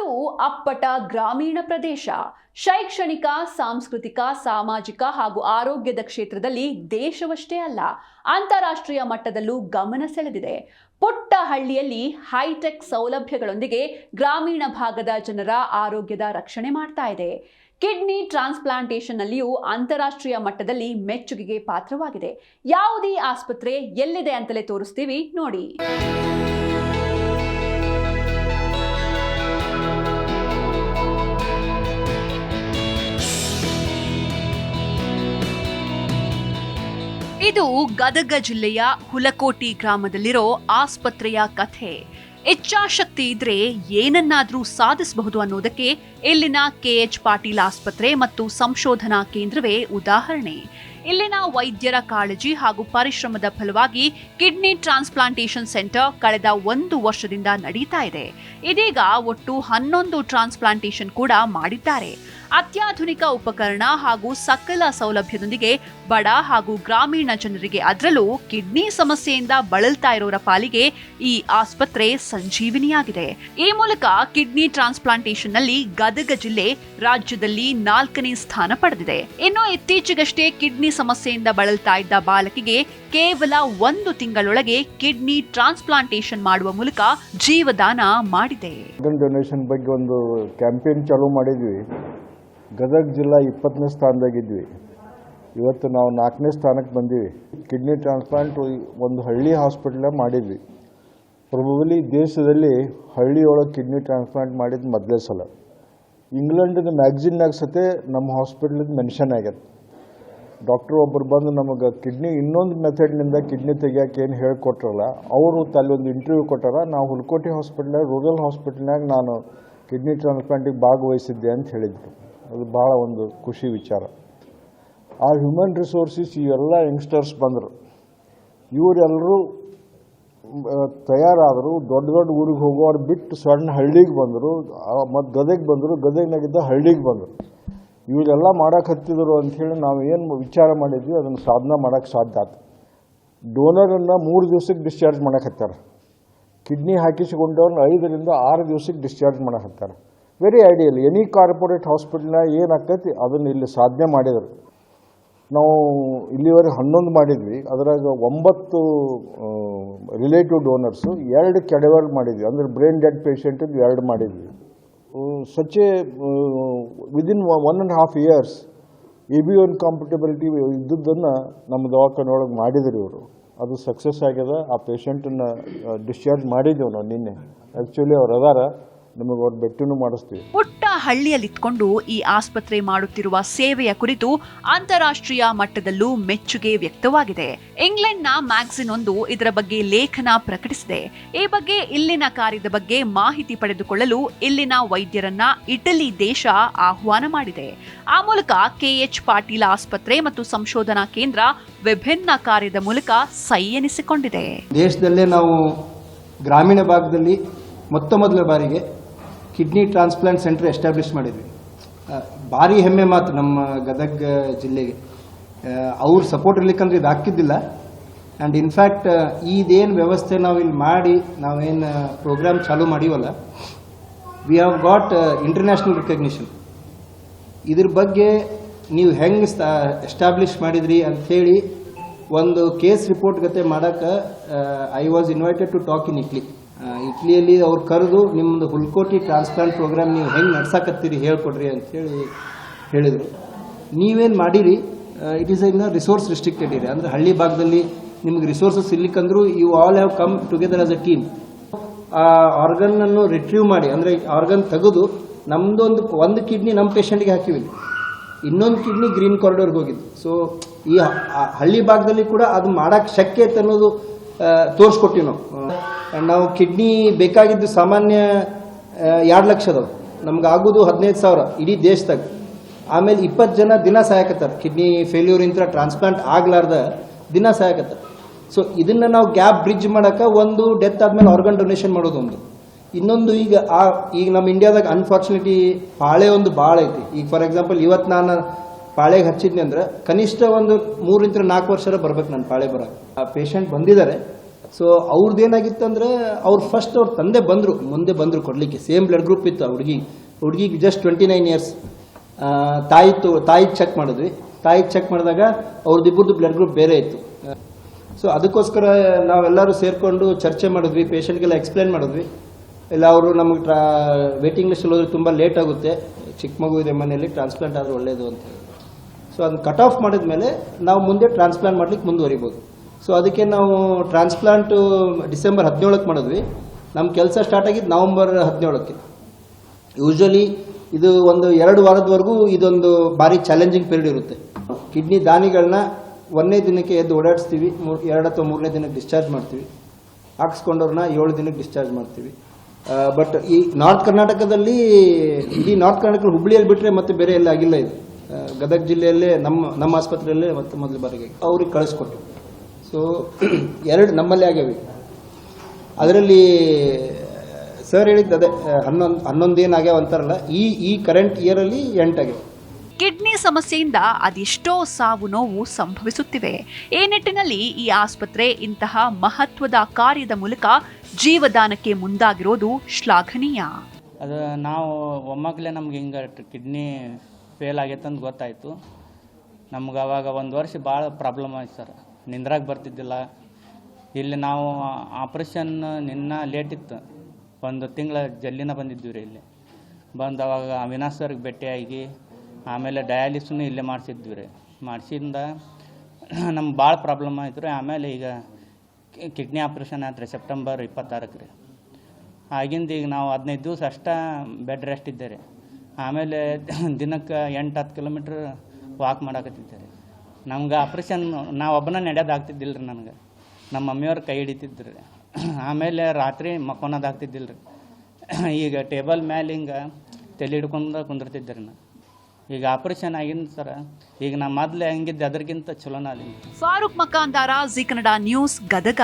ಇದು ಅಪ್ಪಟ ಗ್ರಾಮೀಣ ಪ್ರದೇಶ. ಶೈಕ್ಷಣಿಕ, ಸಾಂಸ್ಕೃತಿಕ, ಸಾಮಾಜಿಕ ಹಾಗೂ ಆರೋಗ್ಯದ ಕ್ಷೇತ್ರದಲ್ಲಿ ದೇಶವಷ್ಟೇ ಅಲ್ಲ, ಅಂತಾರಾಷ್ಟ್ರೀಯ ಮಟ್ಟದಲ್ಲೂ ಗಮನ ಸೆಳೆದಿದೆ. ಪುಟ್ಟ ಹಳ್ಳಿಯಲ್ಲಿ ಹೈಟೆಕ್ ಸೌಲಭ್ಯಗಳೊಂದಿಗೆ ಗ್ರಾಮೀಣ ಭಾಗದ ಜನರ ಆರೋಗ್ಯದ ರಕ್ಷಣೆ ಮಾಡ್ತಾ ಇದೆ. ಕಿಡ್ನಿ ಟ್ರಾನ್ಸ್ಪ್ಲಾಂಟೇಷನ್ ನಲ್ಲಿಯೂ ಅಂತಾರಾಷ್ಟ್ರೀಯ ಮಟ್ಟದಲ್ಲಿ ಮೆಚ್ಚುಗೆಗೆ ಪಾತ್ರವಾಗಿದೆ. ಯಾವುದೇ ಆಸ್ಪತ್ರೆ ಎಲ್ಲಿದೆ ಅಂತಲೇ ತೋರಿಸ್ತೀವಿ ನೋಡಿ. ಇದು ಗದಗ ಜಿಲ್ಲೆಯ ಹುಲಕೋಟಿ ಗ್ರಾಮದಲ್ಲಿರೋ ಆಸ್ಪತ್ರೆಯ ಕಥೆ. ಇಚ್ಛಾಶಕ್ತಿ ಇದ್ರೆ ಏನನ್ನಾದ್ರೂ ಸಾಧಿಸಬಹುದು ಅನ್ನೋದಕ್ಕೆ ಇಲ್ಲಿನ KH ಪಾಟೀಲ್ ಆಸ್ಪತ್ರೆ ಮತ್ತು ಸಂಶೋಧನಾ ಕೇಂದ್ರವೇ ಉದಾಹರಣೆ. ಇಲ್ಲಿನ ವೈದ್ಯರ ಕಾಳಜಿ ಹಾಗೂ ಪರಿಶ್ರಮದ ಫಲವಾಗಿ ಕಿಡ್ನಿ ಟ್ರಾನ್ಸ್ಪ್ಲಾಂಟೇಷನ್ ಸೆಂಟರ್ ಕಳೆದ 1 ವರ್ಷದಿಂದ ನಡೀತಾ ಇದೆ. ಇದೀಗ ಒಟ್ಟು 11 ಟ್ರಾನ್ಸ್ಪ್ಲಾಂಟೇಷನ್ ಕೂಡ ಮಾಡಿದ್ದಾರೆ. ಅತ್ಯಾಧುನಿಕ ಉಪಕರಣ ಹಾಗೂ ಸಕಲ ಸೌಲಭ್ಯದೊಂದಿಗೆ ಬಡ ಹಾಗೂ ಗ್ರಾಮೀಣ ಜನರಿಗೆ, ಅದರಲ್ಲೂ ಕಿಡ್ನಿ ಸಮಸ್ಯೆಯಿಂದ ಬಳಲ್ತಾ ಇರೋರ ಪಾಲಿಗೆ ಈ ಆಸ್ಪತ್ರೆ ಸಂಜೀವಿನಿಯಾಗಿದೆ. ಈ ಮೂಲಕ ಕಿಡ್ನಿ ಟ್ರಾನ್ಸ್ಪ್ಲಾಂಟೇಷನ್ ನಲ್ಲಿ ಗದಗ ಜಿಲ್ಲೆ ರಾಜ್ಯದಲ್ಲಿ 4ನೇ ಸ್ಥಾನ ಪಡೆದಿದೆ. ಇನ್ನು ಇತ್ತೀಚೆಗಷ್ಟೇ ಕಿಡ್ನಿ ಸಮಸ್ಯೆಯಿಂದ ಬಳಲ್ತಾ ಇದ್ದ ಬಾಲಕಿಗೆ ಕೇವಲ 1 ತಿಂಗಳೊಳಗೆ ಕಿಡ್ನಿ ಟ್ರಾನ್ಸ್ಪ್ಲಾಂಟೇಷನ್ ಮಾಡುವ ಮೂಲಕ ಜೀವದಾನ ಮಾಡಿದೆ. ಡೊನೇಷನ್ ಬಗ್ಗೆ ಒಂದು ಕ್ಯಾಂಪೇನ್ ಚಾಲೂ ಮಾಡಿದ್ವಿ. ಗದಗ ಜಿಲ್ಲಾ 20ನೇ ಸ್ಥಾನದಾಗಿದ್ವಿ. ಇವತ್ತು ನಾವು 4ನೇ ಸ್ಥಾನಕ್ಕೆ ಬಂದೀವಿ. ಕಿಡ್ನಿ ಟ್ರಾನ್ಸ್ಪ್ಲಾಂಟ್ ಒಂದು ಹಳ್ಳಿ ಹಾಸ್ಪಿಟಲ್ ಮಾಡಿದ್ವಿ. ಪ್ರೊಬಬಲಿ ದೇಶದಲ್ಲಿ ಹಳ್ಳಿಯೊಳಗೆ ಕಿಡ್ನಿ ಟ್ರಾನ್ಸ್ಪ್ಲಾಂಟ್ ಮಾಡಿದ್ದು ಮೊದಲೇ ಸಲ. ಇಂಗ್ಲೆಂಡಿನ ಮ್ಯಾಗ್ಝಿನ್ನಾಗ ಸತೆ ನಮ್ಮ ಹಾಸ್ಪಿಟ್ಲಿದ್ದು ಮೆನ್ಷನ್ ಆಗ್ಯದ. ಡಾಕ್ಟ್ರು ಒಬ್ಬರು ಬಂದು ನಮಗೆ ಕಿಡ್ನಿ ಇನ್ನೊಂದು ಮೆಥಡ್ನಿಂದ ಕಿಡ್ನಿ ತೆಗಿಯೋಕೆ ಏನು ಹೇಳಿಕೊಟ್ರಲ್ಲ, ಅವರು ತಲ್ಲೊಂದು ಇಂಟರ್ವ್ಯೂ ಕೊಟ್ಟಾರ. ನಾವು ಹುಲಕೋಟಿ ಹಾಸ್ಪಿಟ್ಲ್ನಾಗ, ರೂರಲ್ ಹಾಸ್ಪಿಟ್ಲ್ನಾಗ ನಾನು ಕಿಡ್ನಿ ಟ್ರಾನ್ಸ್ಪ್ಲಾಂಟಿಗೆ ಭಾಗವಹಿಸಿದ್ದೆ ಅಂತ ಹೇಳಿದರು. ಅದು ಭಾಳ ಒಂದು ಖುಷಿ ವಿಚಾರ. ಆ ಹ್ಯೂಮನ್ ರಿಸೋರ್ಸಸ್ ಇವೆಲ್ಲ ಯಂಗ್ಸ್ಟರ್ಸ್ ಬಂದರು. ಇವರೆಲ್ಲರೂ ತಯಾರಾದರು. ದೊಡ್ಡ ದೊಡ್ಡ ಊರಿಗೆ ಹೋಗೋರು ಬಿಟ್ಟು ಸಣ್ಣ ಹಳ್ಳಿಗೆ ಬಂದರು. ಮತ್ತು ಗದಗ ಬಂದರು, ಗದಗಿನಾಗಿದ್ದ ಹಳ್ಳಿಗೆ ಬಂದರು. ಇವರೆಲ್ಲ ಮಾಡೋಕೆ ಹತ್ತಿದ್ರು ಅಂಥೇಳಿ ನಾವು ಏನು ವಿಚಾರ ಮಾಡಿದ್ವಿ ಅದನ್ನು ಸಾಧನೆ ಮಾಡೋಕ್ಕೆ ಸಾಧ್ಯ ಆಯ್ತು. ಡೋನರನ್ನು 3 ದಿವಸಕ್ಕೆ ಡಿಸ್ಚಾರ್ಜ್ ಮಾಡೋಕೆ ಹತ್ತಾರ. ಕಿಡ್ನಿ ಹಾಕಿಸಿಕೊಂಡವ್ರನ್ನ 5 ರಿಂದ 6 ದಿವಸಕ್ಕೆ ಡಿಸ್ಚಾರ್ಜ್ ಮಾಡೋಕೆ ಹತ್ತಾರ. Very ideal. ಎನಿ ಕಾರ್ಪೊರೇಟ್ ಹಾಸ್ಪಿಟಲ್ನಾಗ ಏನಾಗ್ತೈತಿ ಅದನ್ನು ಇಲ್ಲಿ ಸಾಧನೆ ಮಾಡಿದರು. ನಾವು ಇಲ್ಲಿವರೆಗೆ 11 ಮಾಡಿದ್ವಿ. ಅದರಾಗ 9 ರಿಲೇಟಿವ್ ಡೋನರ್ಸು, 2 ಕೆಡವರ್ ಮಾಡಿದ್ವಿ. ಅಂದರೆ ಬ್ರೈನ್ ಡೆಡ್ ಪೇಷಂಟಿದ್ದು 2 ಮಾಡಿದ್ವಿ. Such A within 1.5 years ABO comfortability ಇದ್ದದ್ದನ್ನು ನಮ್ಮ ದವಾಖಾನೆ ಒಳಗೆ ಮಾಡಿದ್ರು ಇವರು. ಅದು ಸಕ್ಸಸ್ ಆಗ್ಯದ. ಆ ಪೇಷಂಟನ್ನು ಡಿಸ್ಚಾರ್ಜ್ ಮಾಡಿದ್ದೇವೆ ನಾವು ನಿನ್ನೆ. ಆ್ಯಕ್ಚುಲಿ ಅವ್ರು ಅದಾರ, ನಮಗೆ ಅವ್ರು ಭೇಟಿನೂ ಮಾಡಿಸ್ತೀವಿ. ಪುಟ್ಟ ಹಳ್ಳಿಯಲ್ಲಿತ್ಕೊಂಡು ಈ ಆಸ್ಪತ್ರೆ ಮಾಡುತ್ತಿರುವ ಸೇವೆಯ ಕುರಿತು ಅಂತಾರಾಷ್ಟ್ರೀಯ ಮಟ್ಟದಲ್ಲೂ ಮೆಚ್ಚುಗೆ ವ್ಯಕ್ತವಾಗಿದೆ. ಇಂಗ್ಲೆಂಡ್ನ ಮ್ಯಾಗ್ಝಿನ್ ಒಂದು ಇದರ ಬಗ್ಗೆ ಲೇಖನ ಪ್ರಕಟಿಸಿದೆ. ಈ ಬಗ್ಗೆ ಇಲ್ಲಿನ ಕಾರ್ಯದ ಬಗ್ಗೆ ಮಾಹಿತಿ ಪಡೆದುಕೊಳ್ಳಲು ಇಲ್ಲಿನ ವೈದ್ಯರನ್ನ ಇಟಲಿ ದೇಶ ಆಹ್ವಾನ ಮಾಡಿದೆ. ಆ ಮೂಲಕ KH ಪಾಟೀಲ್ ಆಸ್ಪತ್ರೆ ಮತ್ತು ಸಂಶೋಧನಾ ಕೇಂದ್ರ ವಿಭಿನ್ನ ಕಾರ್ಯದ ಮೂಲಕ ಸೈ ಎನಿಸಿಕೊಂಡಿದೆ. ದೇಶದಲ್ಲೇ ನಾವು ಗ್ರಾಮೀಣ ಭಾಗದಲ್ಲಿ ಮೊದಲ ಬಾರಿಗೆ ಕಿಡ್ನಿ ಟ್ರಾನ್ಸ್ಪ್ಲಾಂಟ್ ಸೆಂಟರ್ ಎಸ್ಟಾಬ್ಲಿಷ್ ಮಾಡಿದ್ವಿ. ಭಾರಿ ಹೆಮ್ಮೆ ಮಾತು ನಮ್ಮ ಗದಗ ಜಿಲ್ಲೆಗೆ. ಅವ್ರ ಸಪೋರ್ಟ್ ಇರ್ಲಿಕ್ಕಂದ್ರೆ ಇದು ಆಗ್ತಿದ್ದಿಲ್ಲ. ಆ್ಯಂಡ್ ಇನ್ಫ್ಯಾಕ್ಟ್ ಇದೇನು ವ್ಯವಸ್ಥೆ ನಾವು ಇಲ್ಲಿ ಮಾಡಿ ನಾವೇನು ಪ್ರೋಗ್ರಾಮ್ ಚಾಲೂ ಮಾಡೀವಲ್ಲ, we have got international recognition. ಇದ್ರ ಬಗ್ಗೆ ನೀವು ಹೆಂಗೆ ಎಸ್ಟಾಬ್ಲಿಷ್ ಮಾಡಿದ್ರಿ ಅಂಥೇಳಿ ಒಂದು ಕೇಸ್ ರಿಪೋರ್ಟ್ ಗತೆ ಮಾಡೋಕ್ಕೆ I was invited to talk in ಇಟ್ಲಿಯಲ್ಲಿ ಅವ್ರು ಕರೆದು ನಿಮ್ಮದು ಹುಲಕೋಟಿ ಟ್ರಾನ್ಸ್ಪ್ಲಾಂಟ್ ಪ್ರೋಗ್ರಾಮ್ ನೀವು ಹೆಂಗೆ ನಡ್ಸಾಕತ್ತೀರಿ ಹೇಳ್ಕೊಡ್ರಿ ಅಂತೇಳಿ ಹೇಳಿದರು. ನೀವೇನು ಮಾಡಿರಿ, it is in resource restricted area. ಅಂದರೆ ಹಳ್ಳಿ ಭಾಗದಲ್ಲಿ ನಿಮ್ಗೆ ರಿಸೋರ್ಸಸ್ ಇರ್ಲಿಕ್ಕಂದ್ರೂ you all have come together as a team. ಆ ಆರ್ಗನ್ನನ್ನು ರಿಟ್ರೀವ್ ಮಾಡಿ, ಅಂದರೆ ಆರ್ಗನ್ ತೆಗೆದು ಒಂದು ಕಿಡ್ನಿ ನಮ್ಮ ಪೇಷಂಟ್ಗೆ ಹಾಕಿವಿ, ಇನ್ನೊಂದು ಕಿಡ್ನಿ ಗ್ರೀನ್ ಕಾರಿಡೋರ್ಗೆ ಹೋಗಿದ್ದು. ಸೊ ಈ ಹಳ್ಳಿ ಭಾಗದಲ್ಲಿ ಕೂಡ ಅದು ಮಾಡೋಕ್ಕೆ ಶಕ್ಯ ಐತೆ ಅನ್ನೋದು ತೋರಿಸ್ಕೊಟ್ಟಿವಿ ನಾವು. ನಾವು ಕಿಡ್ನಿ ಬೇಕಾಗಿದ್ದು ಸಾಮಾನ್ಯ 2 ಲಕ್ಷ ಅದಾವೆ, ನಮ್ಗೆ ಆಗೋದು 15,000 ಇಡೀ ದೇಶದಾಗ. ಆಮೇಲೆ 20 ಜನ ದಿನ ಸಾಯಕತ್ತಾರೆ ಕಿಡ್ನಿ ಫೇಲ್ಯೂರ್ ಇಂಥ ಟ್ರಾನ್ಸ್ಪ್ಲಾಂಟ್ ಆಗ್ಲಾರ್ದ ದಿನ ಸಾಯಕತ್ತಾರೆ. ಸೊ ಇದನ್ನು ನಾವು ಗ್ಯಾಪ್ ಬ್ರಿಡ್ಜ್ ಮಾಡೋಕೆ ಒಂದು ಡೆತ್ ಆದಮೇಲೆ ಆರ್ಗನ್ ಡೊನೇಷನ್ ಮಾಡೋದು ಒಂದು. ಇನ್ನೊಂದು ಈಗ ನಮ್ಮ ಇಂಡಿಯಾದಾಗ ಅನ್ಫಾರ್ಚುನೇಟ್ಲಿ ಪಾಳೆ ಒಂದು ಭಾಳ ಐತಿ. ಈಗ ಫಾರ್ ಎಕ್ಸಾಂಪಲ್ ಇವತ್ತು ನಾನು ಪಾಳೆಗೆ ಹಚ್ಚಿದ್ನಿ ಅಂದ್ರೆ ಕನಿಷ್ಠ ಒಂದು 3 ರಿಂದ 4 ವರ್ಷ ಬರ್ಬೇಕು ನಾನು ಪಾಳೆ ಬರೋಕೆ. ಆ ಪೇಷಂಟ್ ಬಂದಿದ್ದಾರೆ, ಸೊ ಅವ್ರದ್ದು ಏನಾಗಿತ್ತು ಅಂದರೆ ಅವ್ರ ತಂದೆ ಮುಂದೆ ಬಂದರು ಕೊಡಲಿಕ್ಕೆ. ಸೇಮ್ ಬ್ಲಡ್ ಗ್ರೂಪ್ ಇತ್ತು ಆ ಹುಡುಗಿಗೆ ಜಸ್ಟ್ 29 ಇಯರ್ಸ್. ತಾಯಿಗೆ ಚೆಕ್ ಮಾಡಿದ್ವಿ. ತಾಯಿಗೆ ಚೆಕ್ ಮಾಡಿದಾಗ ಅವ್ರದ್ದಿಬ್ಬರದು ಬ್ಲಡ್ ಗ್ರೂಪ್ ಬೇರೆ ಇತ್ತು. ಸೊ ಅದಕ್ಕೋಸ್ಕರ ನಾವೆಲ್ಲರೂ ಸೇರಿಕೊಂಡು ಚರ್ಚೆ ಮಾಡಿದ್ವಿ, ಪೇಷಂಟ್ಗೆಲ್ಲ ಎಕ್ಸ್ಪ್ಲೇನ್ ಮಾಡಿದ್ವಿ. ಇಲ್ಲ ಅವರು ನಮಗೆ ವೇಟಿಂಗ್ ಲಿಸ್ಟಲ್ಲಿ ಹೋದ್ರೆ ತುಂಬ ಲೇಟ್ ಆಗುತ್ತೆ, ಚಿಕ್ಕ ಮಗು ಇದೆ ಮನೆಯಲ್ಲಿ, ಟ್ರಾನ್ಸ್ಪ್ಲಾಂಟ್ ಆದರೆ ಒಳ್ಳೆಯದು ಅಂತ ಹೇಳಿ. ಸೊ ಅದನ್ನು ಕಟ್ ಆಫ್ ಮಾಡಿದ ಮೇಲೆ ನಾವು ಮುಂದೆ ಟ್ರಾನ್ಸ್ಪ್ಲಾಂಟ್ ಮಾಡ್ಲಿಕ್ಕೆ ಮುಂದುವರಿಬೋದು. ಸೊ ಅದಕ್ಕೆ ನಾವು ಟ್ರಾನ್ಸ್ಪ್ಲಾಂಟು ಡಿಸೆಂಬರ್ 17ಕ್ಕೆ ಮಾಡಿದ್ವಿ. ನಮ್ಮ ಕೆಲಸ ಸ್ಟಾರ್ಟ್ ಆಗಿದ್ದು ನವಂಬರ್ 17ಕ್ಕೆ. ಯೂಶ್ವಲಿ ಇದು ಒಂದು 2 ವಾರದವರೆಗೂ ಇದೊಂದು ಭಾರಿ ಚಾಲೆಂಜಿಂಗ್ ಪೀರಿಯಡ್ ಇರುತ್ತೆ. ಕಿಡ್ನಿ ದಾನಿಗಳನ್ನ 1ನೇ ದಿನಕ್ಕೆ ಎದ್ದು ಓಡಾಡಿಸ್ತೀವಿ, 2 ಅಥವಾ 3ನೇ ದಿನಕ್ಕೆ ಡಿಸ್ಚಾರ್ಜ್ ಮಾಡ್ತೀವಿ. ಹಾಕ್ಸ್ಕೊಂಡವ್ರನ್ನ 7 ದಿನಕ್ಕೆ ಡಿಸ್ಚಾರ್ಜ್ ಮಾಡ್ತೀವಿ. ಬಟ್ ಈ ನಾರ್ತ್ ಕರ್ನಾಟಕದಲ್ಲಿ, ಇಡೀ ನಾರ್ತ್ ಕರ್ನಾಟಕ ಹುಬ್ಳಿಯಲ್ಲಿ ಬಿಟ್ಟರೆ ಮತ್ತೆ ಬೇರೆ ಎಲ್ಲ ಆಗಿಲ್ಲ. ಇದು ಗದಗ ಜಿಲ್ಲೆಯಲ್ಲೇ ನಮ್ಮ ಆಸ್ಪತ್ರೆಯಲ್ಲೇ ಮತ್ತೆ ಮೊದಲ ಬಾರಿಗೆ ಅವ್ರಿಗೆ ಕಳಿಸ್ಕೊಟ್ಟು. ಸೊ 2 ನಮ್ಮಲ್ಲೇ ಆಗ್ಯಾವೆ. ಅದರಲ್ಲಿ ಸರ್ ಹೇಳಿದ್ದು ಅದೇ 11 ಏನಾಗ್ಯಾವ ಅಂತಾರಲ್ಲ, ಈ ಕರೆಂಟ್ ಇಯರಲ್ಲಿ 8 ಆಗ್ಯಾವ. ಕಿಡ್ನಿ ಸಮಸ್ಯೆಯಿಂದ ಅದೆಷ್ಟೋ ಸಾವು ನೋವು ಸಂಭವಿಸುತ್ತಿವೆ. ಈ ನಿಟ್ಟಿನಲ್ಲಿ ಈ ಆಸ್ಪತ್ರೆ ಇಂತಹ ಮಹತ್ವದ ಕಾರ್ಯದ ಮೂಲಕ ಜೀವದಾನಕ್ಕೆ ಮುಂದಾಗಿರೋದು ಶ್ಲಾಘನೀಯ. ಅದು ನಾವು ಒಮ್ಮಕ್ಕಲೇ ನಮ್ಗೆ ಹಿಂಗೆ ಕಿಡ್ನಿ ಫೇಲ್ ಆಗೈತೆ ಅಂತ ಗೊತ್ತಾಯಿತು. ನಮ್ಗೆ ಅವಾಗ 1 ವರ್ಷ ಭಾಳ ಪ್ರಾಬ್ಲಮ್ ಆಯ್ತು ಸರ್. ನಿಂದ್ರಾಗ ಬರ್ತಿದ್ದಿಲ್ಲ. ಇಲ್ಲಿ ನಾವು ಆಪ್ರೇಷನ್ ಲೇಟ್ ಇತ್ತು, 1 ತಿಂಗಳ ಜಲ್ಲಿನ ಬಂದಿದ್ವಿ ರೀ. ಇಲ್ಲಿ ಬಂದು ಅವಾಗ ಅವಿನಾಶ್ ಸರ್ಗೆ ಭೇಟಿಯಾಗಿ ಆಮೇಲೆ ಡಯಾಲಿಸನ್ನು ಇಲ್ಲೇ ಮಾಡಿಸಿದ್ವಿ ರೀ. ಮಾಡಿಸಿಂದ ನಮ್ಗೆ ಭಾಳ ಪ್ರಾಬ್ಲಮ್ ಆಯ್ತು ರೀ. ಆಮೇಲೆ ಈಗ ಕಿಡ್ನಿ ಆಪ್ರೇಷನ್ ಆಯ್ತು ರೀ ಸೆಪ್ಟೆಂಬರ್ 26ಕ್ಕೆ ರೀ. ಆಗಿಂದ ಈಗ ನಾವು 15 ದಿವಸ ಅಷ್ಟೇ ಬೆಡ್ ರೆಸ್ಟ್ ಇದ್ದೆ ರೀ. ಆಮೇಲೆ ದಿನಕ್ಕೆ 8-10 ಕಿಲೋಮೀಟ್ರ್ ವಾಕ್ ಮಾಡಾಕತ್ತಿದ್ದೆ ರೀ. ನಮ್ಗೆ ಆಪ್ರೇಷನ್ ನಾವು ಒಬ್ಬನ ನಡೆಯೋದಾಗ್ತಿದ್ದಿಲ್ಲ ರೀ. ನನಗೆ ನಮ್ಮ ಮಮ್ಮಿಯವ್ರು ಕೈ ಹಿಡಿತಿದ್ರು ರೀ. ಆಮೇಲೆ ರಾತ್ರಿ ಮಕ್ಕೊಳೋದಾಗ್ತಿದ್ದಿಲ್ಲ ರೀ. ಈಗ ಟೇಬಲ್ ಮೇಲೆ ಹಿಂಗೆ ತಲೆ ಹಿಡ್ಕೊಂಡು ಕುಂದಿರ್ತಿದ್ದೆ ರೀ ನಾನು. ಈಗ ಆಪರೇಷನ್ ಆಗಿಂದ ಸರ ಈಗ ನಾ ಮೊದಲೇ ಹೆಂಗಿದ್ದೆ ಅದಕ್ಕಿಂತ ಚಲೋನ ಅಲ್ಲಿ. ಫಾರೂಕ್ ಮಕಾಂದಾರ, ಜೀ ಕನ್ನಡ ನ್ಯೂಸ್, ಗದಗ.